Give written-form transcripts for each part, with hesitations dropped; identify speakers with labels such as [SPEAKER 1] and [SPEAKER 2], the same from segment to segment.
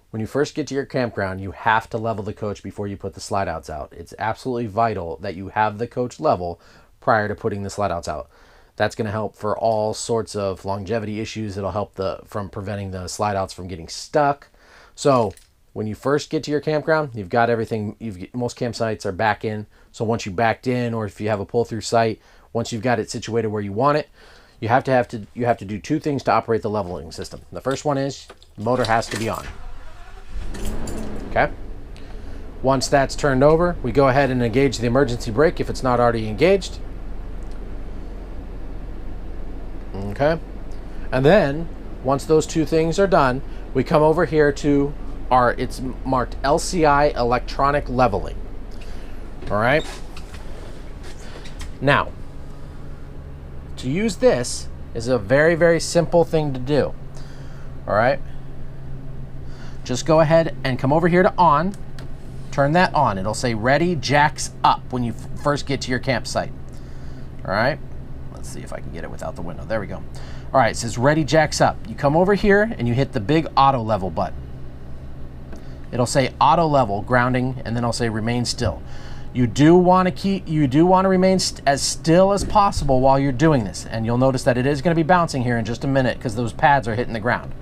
[SPEAKER 1] When you first get to your campground, you have to level the coach before you put the slide outs out. It's absolutely vital that you have the coach level prior to putting the slide outs out. That's going to help for all sorts of longevity issues. It'll help from preventing the slide outs from getting stuck. So when you first get to your campground, you've got everything. Most campsites are back in. So once you backed in, or if you have a pull through site, once you've got it situated where you want it, you have to do two things to operate the leveling system. The first one is the motor has to be on. Okay. Once that's turned over, we go ahead and engage the emergency brake if it's not already engaged. Okay. And then once those two things are done, we come over here to it's marked LCI electronic leveling. All right. Now, to use this is a very, very simple thing to do. All right. Just go ahead and come over here to on, turn that on. It'll say ready, jacks up when you first get to your campsite. All right, let's see if I can get it without the window. There we go. All right, it says ready, jacks up. You come over here and you hit the big auto level button. It'll say auto level grounding, and then it'll say remain still. You do want to remain as still as possible while you're doing this, and you'll notice that it is going to be bouncing here in just a minute because those pads are hitting the ground.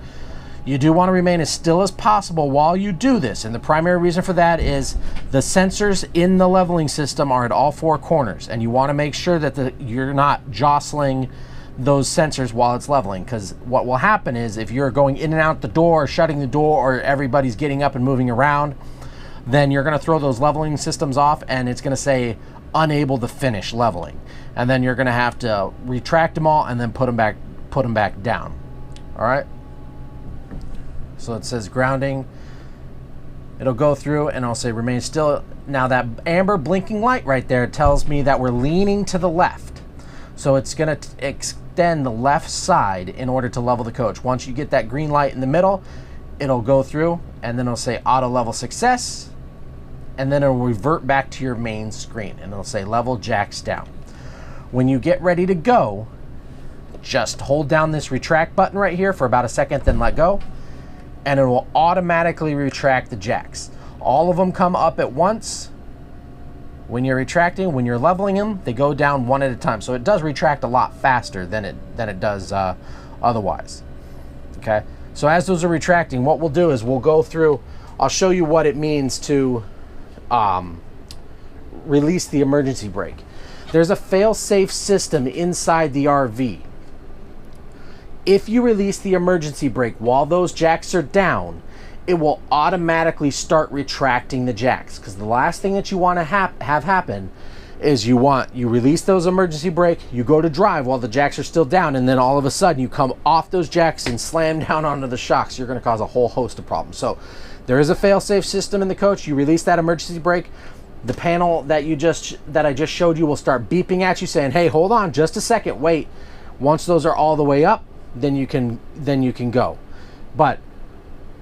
[SPEAKER 1] You do want to remain as still as possible while you do this, and the primary reason for that is the sensors in the leveling system are at all four corners, and you want to make sure that you're not jostling those sensors while it's leveling, because what will happen is if you're going in and out the door, or shutting the door, or everybody's getting up and moving around, then you're going to throw those leveling systems off, and it's going to say unable to finish leveling, and then you're going to have to retract them all and then put them back down. All right. So it says grounding. It'll go through and I'll say remain still. Now that amber blinking light right there tells me that we're leaning to the left. So it's going to extend the left side in order to level the coach. Once you get that green light in the middle, it'll go through and then it'll say auto level success. And then it'll revert back to your main screen and it'll say level jacks down. When you get ready to go, just hold down this retract button right here for about a second, then let go. And it will automatically retract the jacks. All of them come up at once. When you're retracting, when you're leveling them, they go down one at a time. So it does retract a lot faster than it does otherwise. Okay. So as those are retracting, what we'll do is we'll go through. I'll show you what it means to release the emergency brake. There's a fail-safe system inside the RV. If you release the emergency brake while those jacks are down, it will automatically start retracting the jacks, because the last thing that you want to have happen is you release those emergency brake, you go to drive while the jacks are still down, and then all of a sudden you come off those jacks and slam down onto the shocks. You're going to cause a whole host of problems. So there is a fail-safe system in the coach. You release that emergency brake, the panel that I just showed you will start beeping at you saying, hey, hold on just a second, wait. Once those are all the way up, then you can go. But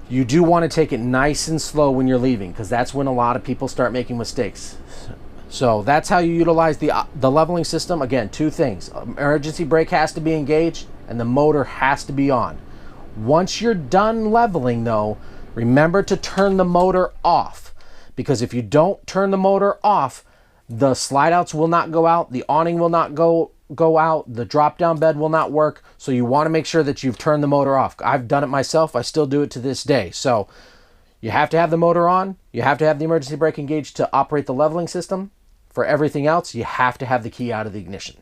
[SPEAKER 1] you do want to take it nice and slow when you're leaving, because that's when a lot of people start making mistakes. So that's how you utilize the leveling system. Again, two things. Emergency brake has to be engaged and the motor has to be on. Once you're done leveling though, remember to turn the motor off, because if you don't turn the motor off, the slide outs will not go out, the awning will not go out, the drop down bed will not work. So you want to make sure that you've turned the motor off. I've done it myself. I still do it to this day. So you have to have the motor on. You have to have the emergency brake engaged to operate the leveling system. For everything else, you have to have the key out of the ignition.